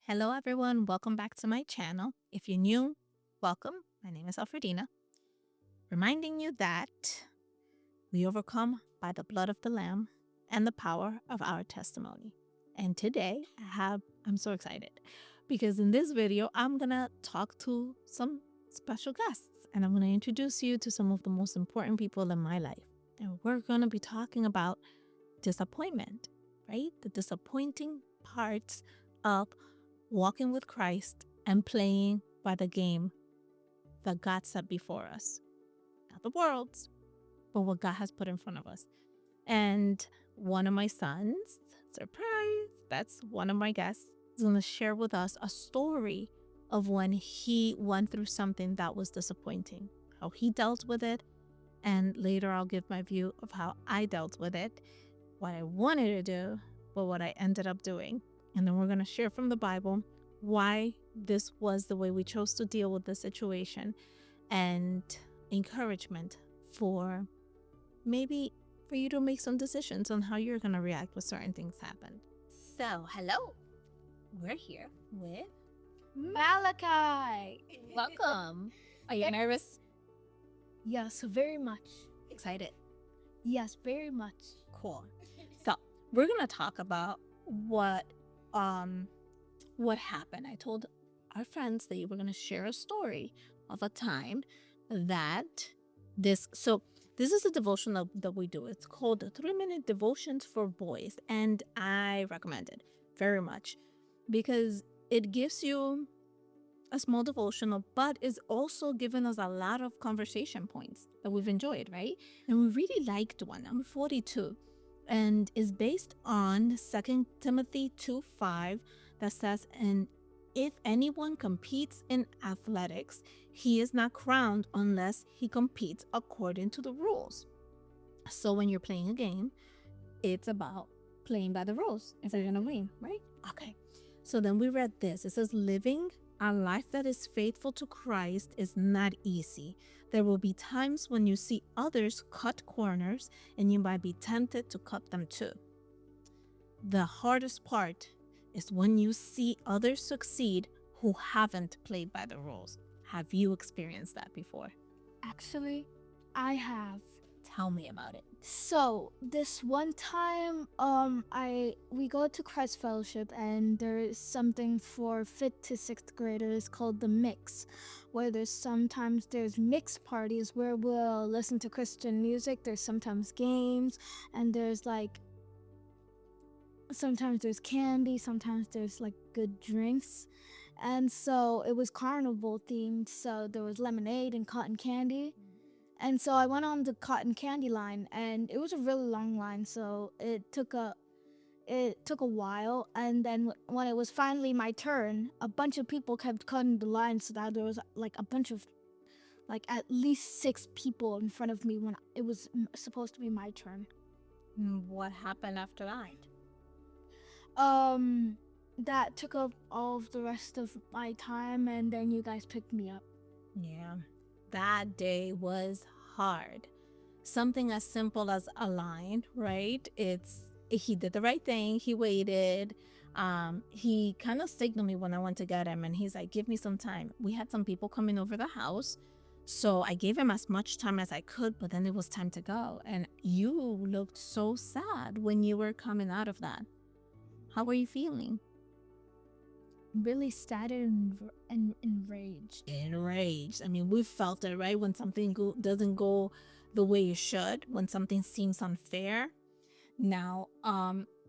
Hello, everyone. Welcome back to my channel. If you're new, welcome. My name is Alfredina, reminding you that we overcome by the blood of the Lamb and the power of our testimony. And today, I'm so excited because in this video, I'm going to talk to some special guests and I'm going to introduce you to some of the most important people in my life. And we're going to be talking about disappointment, right? The disappointing parts of walking with Christ and playing by the game that God set before us. Not the world's, but what God has put in front of us. And one of my sons, surprise, that's one of my guests, is going to share with us a story of when he went through something that was disappointing, how he dealt with it. And later I'll give my view of how I dealt with it, what I wanted to do, but what I ended up doing. And then we're going to share from the Bible why this was the way we chose to deal with the situation and encouragement for maybe for you to make some decisions on how you're going to react when certain things happen. So, hello. We're here with Malachi. welcome. Are you nervous? Yes, very much. Excited? Yes, very much. Cool. So, we're going to talk about what happened. I told our friends that you were going to share a story of a time that this is a devotional that we do. It's called 3-Minute Devotions for Boys, and I recommend it very much because it gives you a small devotional, but is also giving us a lot of conversation points that we've enjoyed, right? And we really liked one, number 42, and is based on 2 Timothy 2:5 that says, "And if anyone competes in athletics, he is not crowned unless he competes according to the rules." So when you're playing a game, it's about playing by the rules if you're gonna win, right? Okay. So then we read this. It says, "Living a life that is faithful to Christ is not easy. There will be times when you see others cut corners and you might be tempted to cut them too. The hardest part is when you see others succeed who haven't played by the rules." Have you experienced that before? Actually, I have. Tell me about it. So this one time, we go to Christ Fellowship, and there is something for 5th to 6th graders called the Mix, where there's mix parties where we'll listen to Christian music. There's sometimes games, and sometimes there's candy, sometimes there's like good drinks. And so it was carnival themed, so there was lemonade and cotton candy. And so I went on the cotton candy line, and it was a really long line, so it took a while. And then when it was finally my turn, a bunch of people kept cutting the line, so that there was like a bunch of at least 6 people in front of me when it was supposed to be my turn. What happened after that? That took up all of the rest of my time, and then you guys picked me up. Yeah, that day was hard. Something as simple as a line, right? He did the right thing. He waited. He kind of signaled me when I went to get him, and he's like, "Give me some time." We had some people coming over the house, so I gave him as much time as I could, but then it was time to go. And you looked so sad when you were coming out of that. How were you feeling? Really sad and enraged. Enraged. I mean, we've felt it, right? When something doesn't go the way it should, when something seems unfair. Now,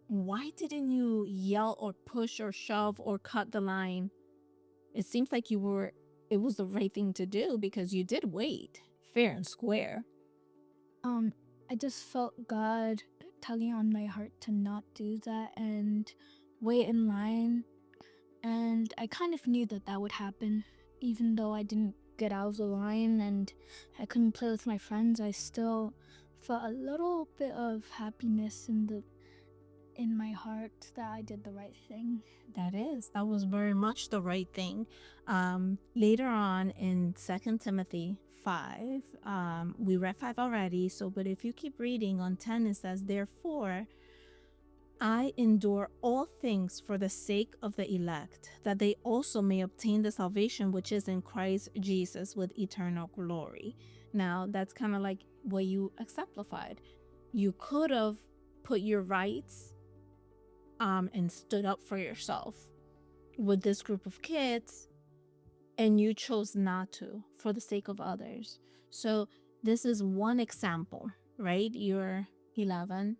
why didn't you yell or push or shove or cut the line? It seems like it was the right thing to do because you did wait fair and square. I just felt God tugging on my heart to not do that and wait in line. And I kind of knew that would happen. Even though I didn't get out of the line and I couldn't play with my friends, I still felt a little bit of happiness in my heart that I did the right thing. That was very much the right thing. Later on in 2 Timothy 5, we read 5 already, but if you keep reading on 10, it says, "Therefore, I endure all things for the sake of the elect, that they also may obtain the salvation which is in Christ Jesus with eternal glory. Now, that's kind of like what you exemplified. You could have put your rights and stood up for yourself with this group of kids, and you chose not to for the sake of others. So this is one example, right? You're 11.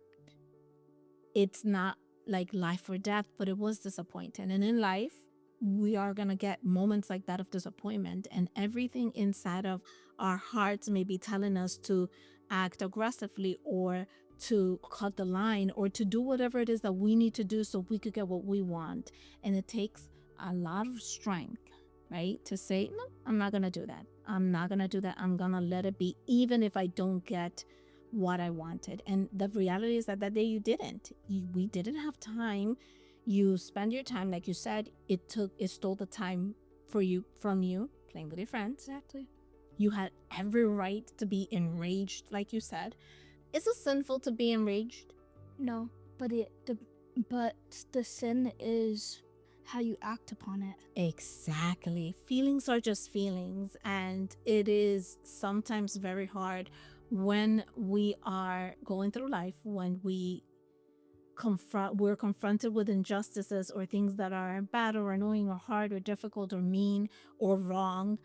It's not like life or death, but it was disappointing. And in life, we are going to get moments like that of disappointment, and everything inside of our hearts may be telling us to act aggressively or to cut the line or to do whatever it is that we need to do so we could get what we want. And it takes a lot of strength, right? To say, no, I'm not going to do that. I'm not going to do that. I'm going to let it be, even if I don't get what I wanted. And the reality is that day you didn't. We didn't have time. You spend your time, like you said, it stole the time from you playing with your friends. Exactly. You had every right to be enraged, like you said. Is it sinful to be enraged? No, but the sin is how you act upon it. Exactly. Feelings are just feelings, and it is sometimes very hard when we are going through life, when we're confronted with injustices or things that are bad or annoying or hard or difficult or mean or wrong,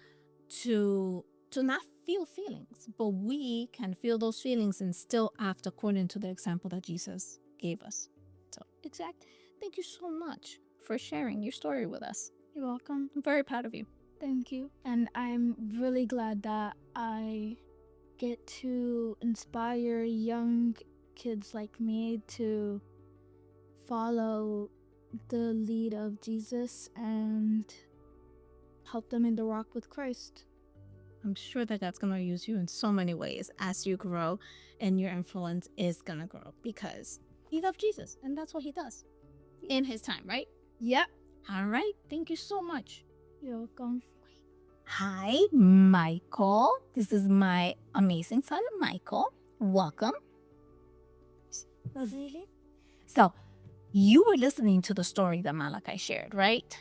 to not feel feelings. But we can feel those feelings and still act according to the example that Jesus gave us. So, exactly. Thank you so much for sharing your story with us. You're welcome. I'm very proud of you. Thank you. And I'm really glad that I get to inspire young kids like me to follow the lead of Jesus and help them in the walk with Christ. I'm sure that God's going to use you in so many ways as you grow, and your influence is going to grow because you love Jesus, and that's what he does in his time, right? Yep. All right. Thank you so much. You're welcome. Hi, Michael. This is my amazing son, Michael. Welcome. Really? So, you were listening to the story that Malachi shared, right?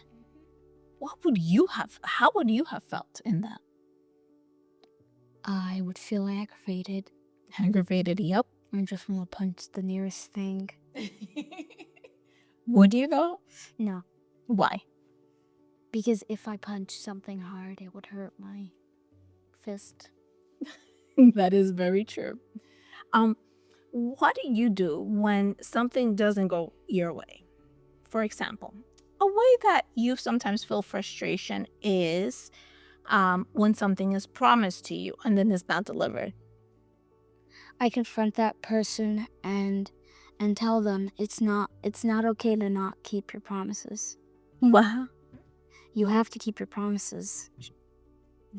How would you have felt in that? I would feel aggravated. Aggravated, yep. I just want to punch the nearest thing. Would you though? No, Why? because if I punch something hard, it would hurt my fist. That is very true. What do you do when something doesn't go your way? For example, a way that you sometimes feel frustration is when something is promised to you and then it's not delivered. I confront that person and tell them it's not okay to not keep your promises. Wow, You have to keep your promises.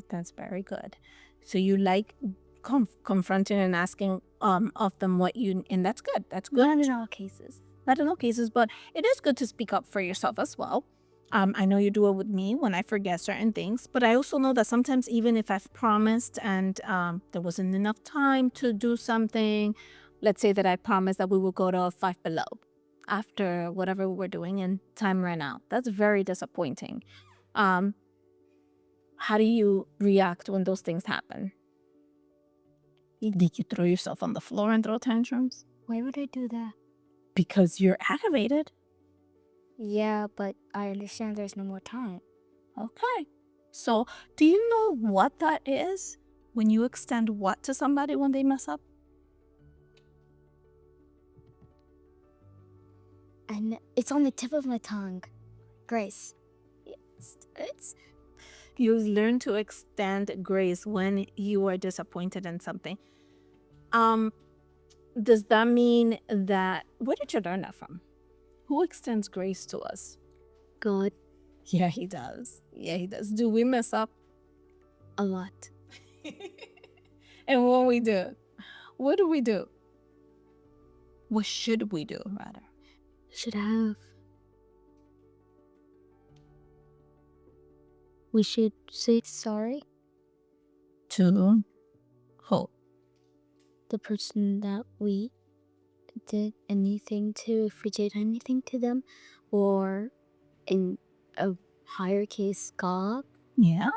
that's very good. So you like confronting and asking of them what you, and that's good. That's good. Not in all cases. Not in all cases, but it is good to speak up for yourself as well. I know you do it with me when I forget certain things, but I also know that sometimes even if I've promised and there wasn't enough time to do something, let's say that I promised that we will go to Five Below after whatever we were doing and time ran out. That's very disappointing. How do you react when those things happen? Did you throw yourself on the floor and throw tantrums? Why would I do that? Because you're aggravated. Yeah, but I understand there's no more time. Okay. So, do you know what that is when you extend what to somebody when they mess up? And it's on the tip of my tongue. Grace. It's you learn to extend grace when you are disappointed in something. Does that mean that, where did you learn that from? Who extends grace to us? God. Yeah, he does. Yeah, he does. Do we mess up? A lot. And when we do, what do we do? What should we do, rather? We should say sorry. To who? The person that we did anything to, if we did anything to them, or in a higher case, God. Yeah,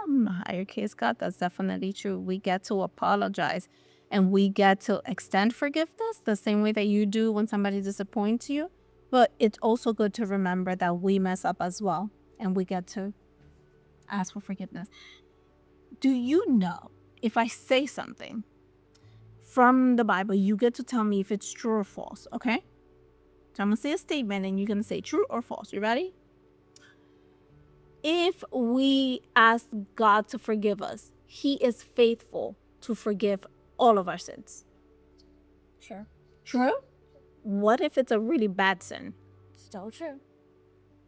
higher case God, that's definitely true. We get to apologize and we get to extend forgiveness the same way that you do when somebody disappoints you. But it's also good to remember that we mess up as well and we get to ask for forgiveness. Do you know if I say something from the Bible, you get to tell me if it's true or false, okay? So I'm going to say a statement and you're going to say true or false. You ready? If we ask God to forgive us, He is faithful to forgive all of our sins. Sure. True? What if it's a really bad sin? Still true.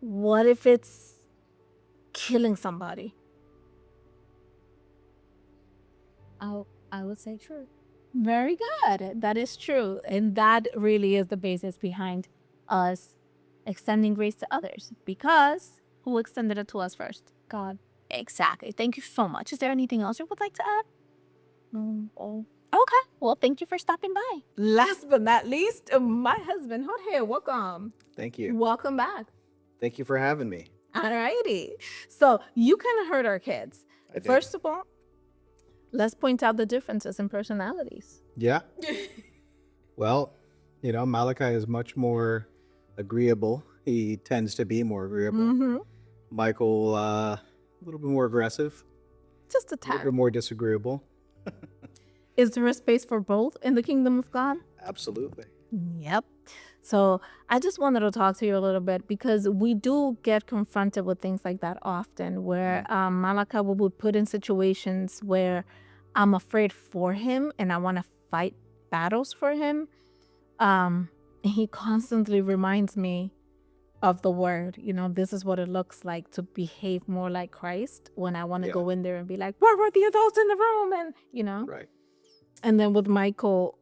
What if it's killing somebody? I would say true. Very good. That is true. And that really is the basis behind us extending grace to others. Because who extended it to us first? God. Exactly. Thank you so much. Is there anything else you would like to add? Oh. Okay. Well, thank you for stopping by. Last but not least, my husband, Jorge, welcome. Thank you. Welcome back. Thank you for having me. All righty. So you kind of heard our kids. I did. First of all, let's point out the differences in personalities. Yeah. Well, Malachi is much more agreeable. He tends to be more agreeable. Mm-hmm. Michael, a little bit more aggressive, Just a a little tad. bit more disagreeable. Is there a space for both in the kingdom of God? Absolutely. Yep. So I just wanted to talk to you a little bit because we do get confronted with things like that often where Malachi will be put in situations where I'm afraid for him and I want to fight battles for him. And he constantly reminds me of the word, this is what it looks like to behave more like Christ when I want to go in there and be like, where were the adults in the room? And, Right. And then with Michael,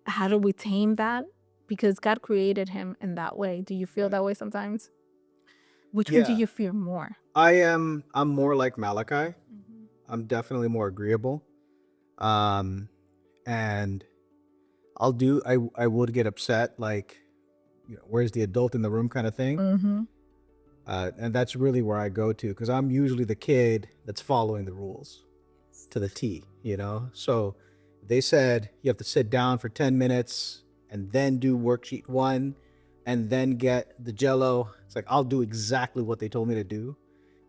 how do we tame that? Because God created him in that way. Do you feel that way sometimes? Which one do Yeah. you fear more? I'm more like Malachi. I'm definitely more agreeable. And I would get upset, like, where's the adult in the room kind of thing. Mm-hmm. And that's really where I go to, because I'm usually the kid that's following the rules to the T, So they said you have to sit down for 10 minutes and then do worksheet 1 and then get the Jello. It's like, I'll do exactly what they told me to do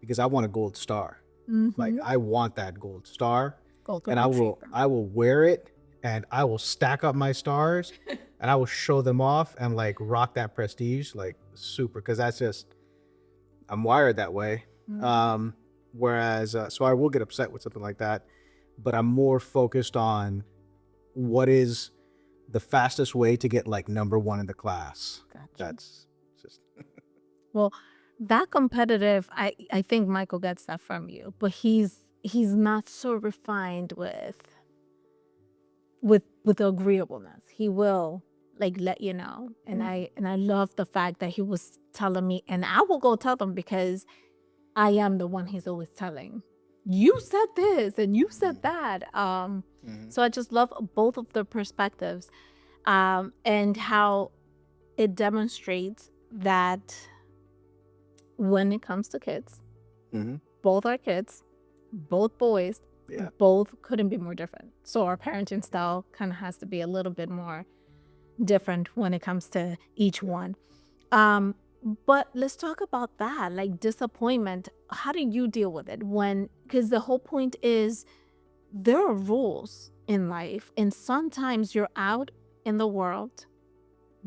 because I want a gold star. Mm-hmm. Like, I want that gold star. Gold And I will wear it and I will stack up my stars and I will show them off and like rock that prestige, like super. Cause that's just, I'm wired that way. Mm-hmm. Whereas, so I will get upset with something like that, but I'm more focused on what is the fastest way to get like number 1 in the class. Gotcha. That's just, Well, that competitive, I think Michael gets that from you, but he's not so refined with agreeableness. He will like let you know. And I love the fact that he was telling me, and I will go tell them because I am the one he's always telling. You said this and you said that. So I just love both of the perspectives, and how it demonstrates that when it comes to kids, both are kids, both boys, both couldn't be more different. So our parenting style kind of has to be a little bit more different when it comes to each one. But let's talk about that, like disappointment. How do you deal with it because the whole point is there are rules in life, and sometimes you're out in the world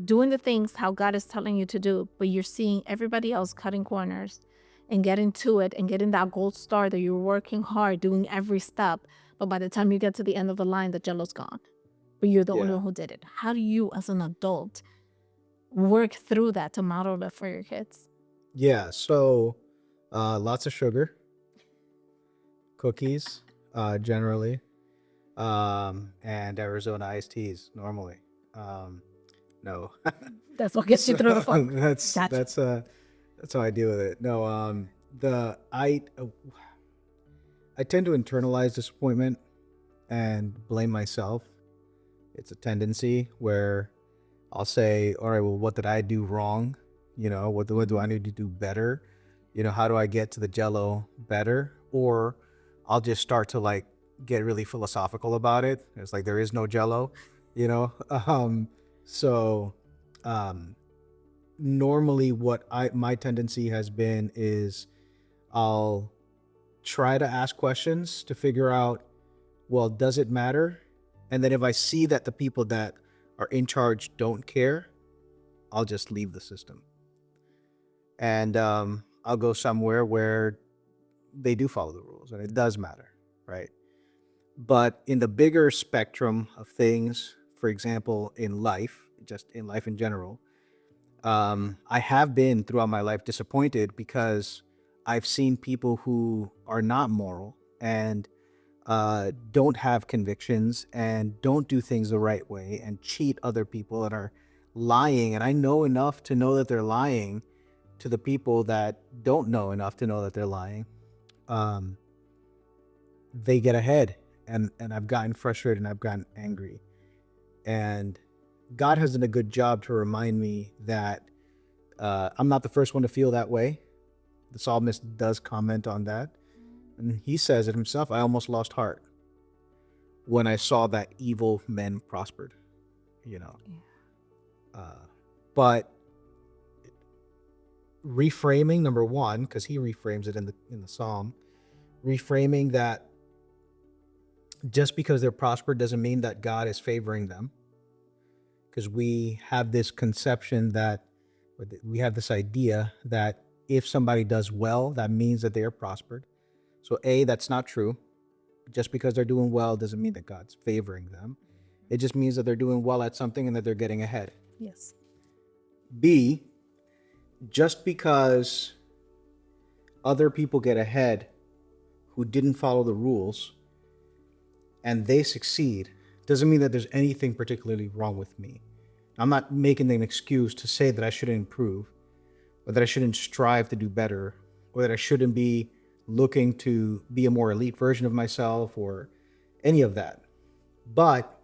doing the things how God is telling you to do, but you're seeing everybody else cutting corners and getting to it and getting that gold star that you're working hard, doing every step. But by the time you get to the end of the line, the jello's gone. But you're the only one who did it. How do you, as an adult, work through that to model that for your kids? Yeah. So, lots of sugar, cookies, generally, and Arizona iced teas normally. No, That's what gets you through the funk. that's Gotcha. that's how I deal with it. No, I tend to internalize disappointment and blame myself. It's a tendency where I'll say, all right, well, what did I do wrong? What do I need to do better? How do I get to the jello better? Or I'll just start to like get really philosophical about it. It's like there is no jello, you know? So um normally what my tendency has been is I'll try to ask questions to figure out, well, does it matter? And then if I see that the people that are in charge don't care, I'll just leave the system. And I'll go somewhere where they do follow the rules and it does matter, right? But in the bigger spectrum of things, for example, in life, just in life in general, I have been throughout my life disappointed because I've seen people who are not moral and don't have convictions and don't do things the right way and cheat other people and are lying. And I know enough to know that they're lying to the people that don't know enough to know that they're lying. They get ahead, and I've gotten frustrated and I've gotten angry. And God has done a good job to remind me that I'm not the first one to feel that way. The psalmist does comment on that. And he says it himself, I almost lost heart when I saw that evil men prospered, you know. But reframing, number one, because he reframes it in the psalm, reframing that just because they're prospered doesn't mean that God is favoring them. Because we have this conception that, or we have this idea that if somebody does well, that means that they are prospered. So A, that's not true. Just because they're doing well doesn't mean that God's favoring them. It just means that they're doing well at something and that they're getting ahead. Yes. B, just because other people get ahead who didn't follow the rules and they succeed doesn't mean that there's anything particularly wrong with me. I'm not making an excuse to say that I shouldn't improve or that I shouldn't strive to do better or that I shouldn't be looking to be a more elite version of myself or any of that. But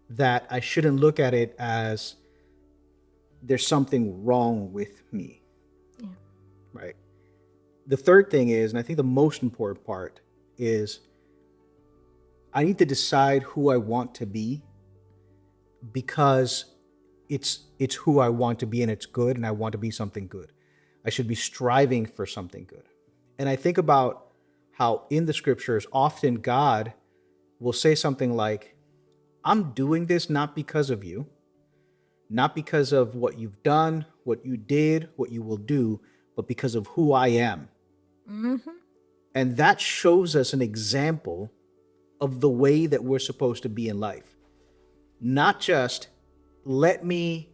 that I shouldn't look at it as there's something wrong with me. Yeah. Right. The third thing is, and I think the most important part is, I need to decide who I want to be because it's who I want to be and it's good and I want to be something good. I should be striving for something good. And I think about how in the scriptures, often God will say something like, I'm doing this not because of you, not because of what you've done, what you did, what you will do, but because of who I am. Mm-hmm. And that shows us an example of the way that we're supposed to be in life. Not just let me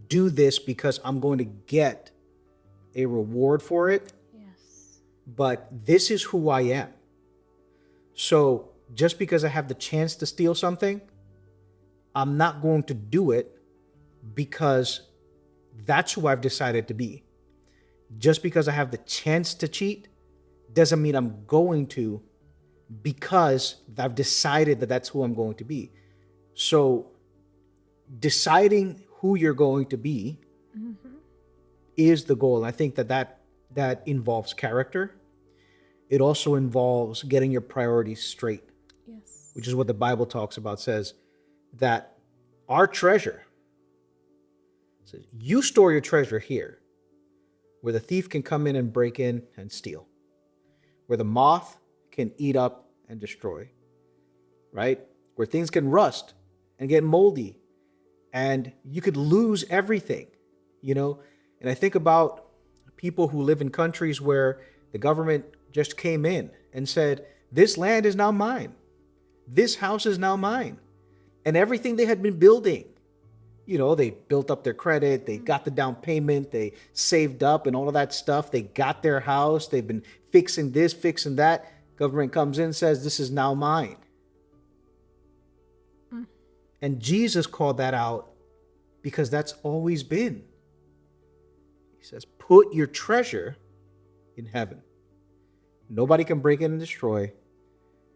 do this because I'm going to get a reward for it. Yes. But this is who I am. So just because I have the chance to steal something, I'm not going to do it because that's who I've decided to be. Just because I have the chance to cheat doesn't mean I'm going to, because I've decided that that's who I'm going to be. So deciding who you're going to be is the goal. And I think that involves character. It also involves getting your priorities straight. Yes. Which is what the Bible talks about, says that our treasure, says you store your treasure here, where the thief can come in and break in and steal, where the moth can eat up and destroy, right? Where things can rust and get moldy and you could lose everything, you know? And I think about people who live in countries where the government just came in and said, this land is now mine. This house is now mine. And everything they had been building, you know, they built up their credit, they got the down payment, they saved up and all of that stuff. They got their house, they've been fixing this, fixing that. Government comes in and says, this is now mine. And Jesus called that out because that's always been. He says, put your treasure in heaven. Nobody can break in and destroy.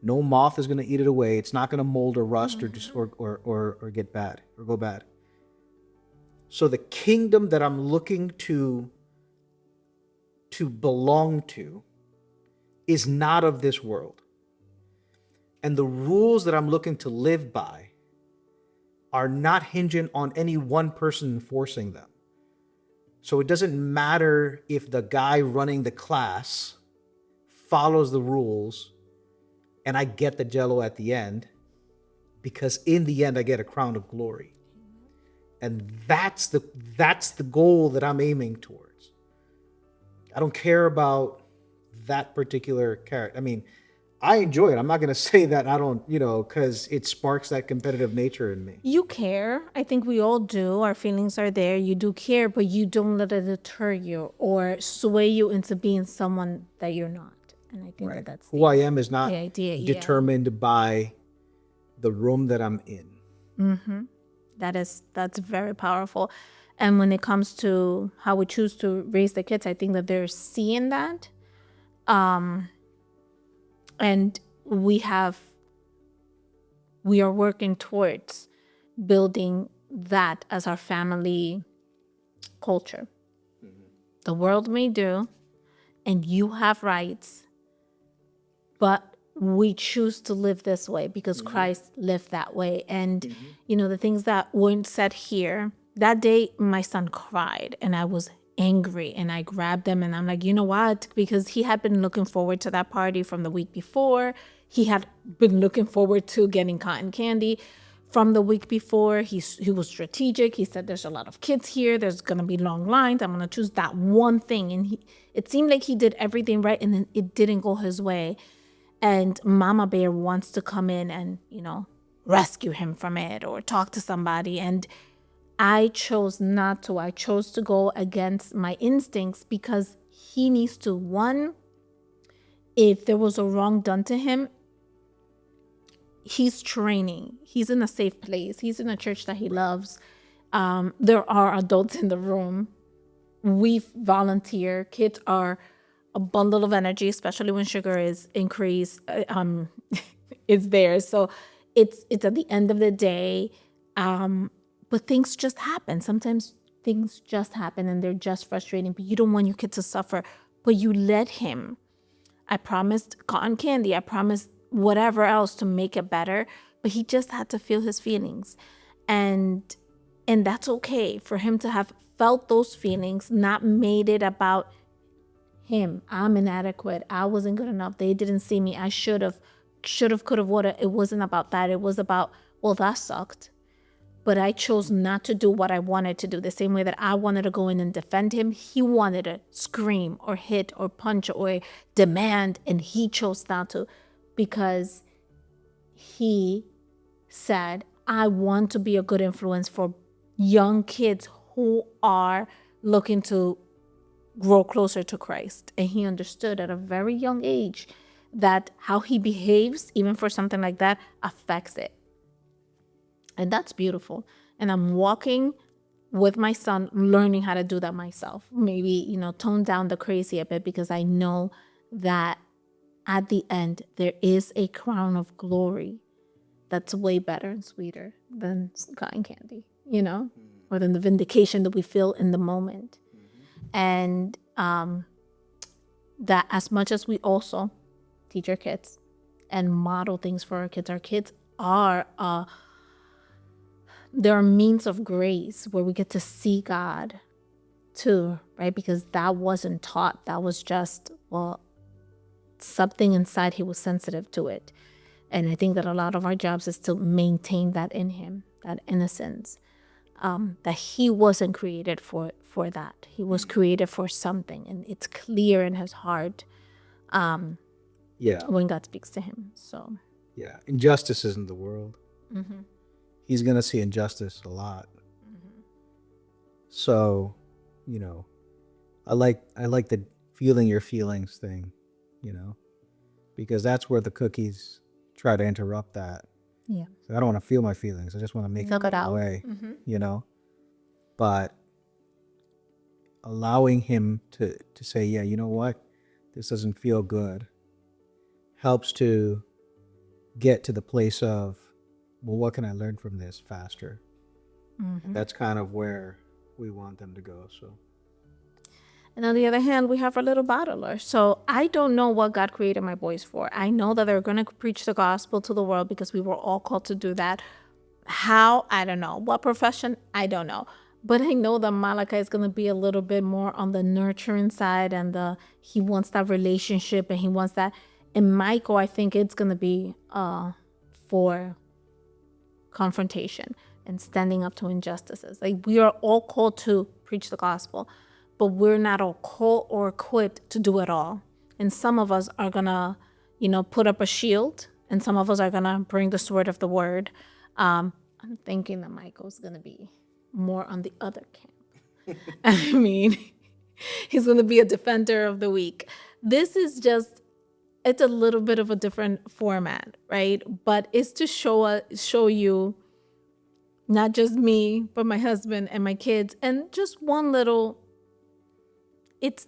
No moth is going to eat it away. It's not going to mold or rust or get bad or go bad. So the kingdom that I'm looking to belong to is not of this world. And the rules that I'm looking to live by are not hinging on any one person enforcing them. So it doesn't matter if the guy running the class follows the rules and I get the jello at the end, because in the end I get a crown of glory. And that's the goal that I'm aiming towards. I don't care about that particular character. I mean, I enjoy it. I'm not going to say that I don't, because it sparks that competitive nature in me. You care. I think we all do. Our feelings are there. You do care, but you don't let it deter you or sway you into being someone that you're not. And I think that that's who I am is not the idea, yeah. determined by the room that I'm in. That's very powerful. And when it comes to how we choose to raise the kids, I think that they're seeing that. And we are working towards building that as our family culture. The world may do, and you have rights, but we choose to live this way because Christ lived that way. And, the things that weren't said here, that day my son cried and I was angry and I grabbed him and I'm like, you know what? Because he had been looking forward to that party from the week before. He had been looking forward to getting cotton candy from the week before. He was strategic. He said, there's a lot of kids here. There's going to be long lines. I'm going to choose that one thing. And it seemed like he did everything right. And then it didn't go his way. And Mama Bear wants to come in and, rescue him from it or talk to somebody. And I chose not to. I chose to go against my instincts because he needs to, one, if there was a wrong done to him, he's training. He's in a safe place. He's in a church that he loves. There are adults in the room. We volunteer. Kids are a bundle of energy, especially when sugar is increased. It's there. So it's at the end of the day. But things just happen. Sometimes things just happen and they're just frustrating. But you don't want your kid to suffer. But you let him. I promised cotton candy. I promised whatever else to make it better. But he just had to feel his feelings. And that's okay for him to have felt those feelings, not made it about him. I'm inadequate. I wasn't good enough. They didn't see me. I should have, could have, would have. It wasn't about that. It was about, well, that sucked. But I chose not to do what I wanted to do. The same way that I wanted to go in and defend him, he wanted to scream or hit or punch or demand, and he chose not to because he said, I want to be a good influence for young kids who are looking to grow closer to Christ. And he understood at a very young age that how he behaves, even for something like that, affects it. And that's beautiful. And I'm walking with my son, learning how to do that myself. Maybe, tone down the crazy a bit because I know that at the end, there is a crown of glory that's way better and sweeter than cotton candy, or than the vindication that we feel in the moment. And that as much as we also teach our kids and model things for our kids are there are means of grace where we get to see God too, right? Because that wasn't taught. That was just, something inside he was sensitive to it. And I think that a lot of our jobs is to maintain that in him, that innocence, that he wasn't created for that. He was created for something, and it's clear in his heart when God speaks to him. So yeah, injustice is in the world. He's going to see injustice a lot. So, I like the feeling your feelings thing, because that's where the cookies try to interrupt that. Yeah. So I don't want to feel my feelings. I just want to make it go away, But allowing him to say, yeah, you know what? This doesn't feel good, helps to get to the place of, well, what can I learn from this faster? That's kind of where we want them to go. So And on the other hand, we have our little bottler. So I don't know what God created my boys for. I know that they're going to preach the gospel to the world because we were all called to do that. How? I don't know. What profession? I don't know. But I know that Malachi is going to be a little bit more on the nurturing side, and he wants that relationship, and he wants that. And Michael, I think it's going to be for confrontation and standing up to injustices. Like, we are all called to preach the gospel, but we're not all called or equipped to do it all. And some of us are going to, put up a shield, and some of us are going to bring the sword of the word. I'm thinking that Michael's going to be more on the other camp. I mean, he's going to be a defender of the weak. This is just, it's a little bit of a different format, right? But it's to show you, not just me, but my husband and my kids, and just one little, it's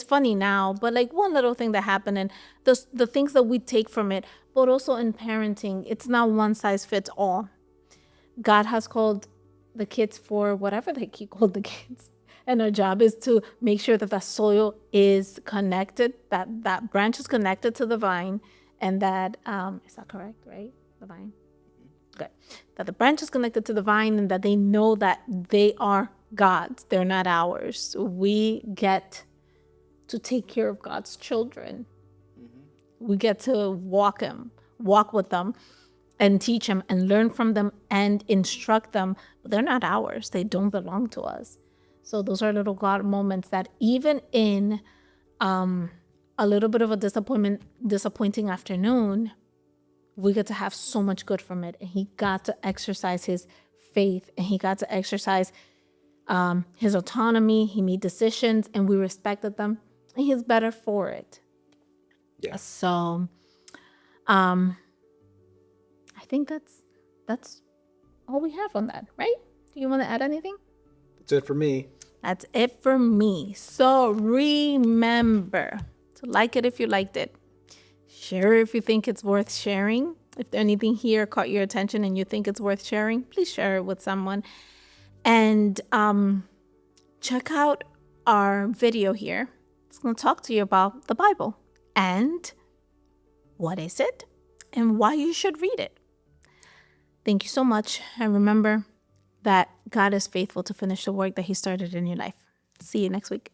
funny now, but like one little thing that happened, and the things that we take from it, but also in parenting, it's not one size fits all. God has called the kids for whatever he called the kids. And our job is to make sure that the soil is connected, that branch is connected to the vine, and that, is that correct, right? The vine? Good. That the branch is connected to the vine, and that they know that they are God's. They're not ours. We get to take care of God's children. We get to walk with them, and teach them and learn from them and instruct them. But they're not ours. They don't belong to us. So those are little God moments that even in a little bit of a disappointing afternoon, we get to have so much good from it. And he got to exercise his faith, and he got to exercise his autonomy. He made decisions, and we respected them, and he's better for it. Yeah. So I think that's all we have on that, right? Do you want to add anything? That's it for me. That's it for me. So remember to like it if you liked it. Share it if you think it's worth sharing. If anything here caught your attention and you think it's worth sharing, please share it with someone. And check out our video here. It's going to talk to you about the Bible and what is it and why you should read it. Thank you so much. And remember that God is faithful to finish the work that he started in your life. See you next week.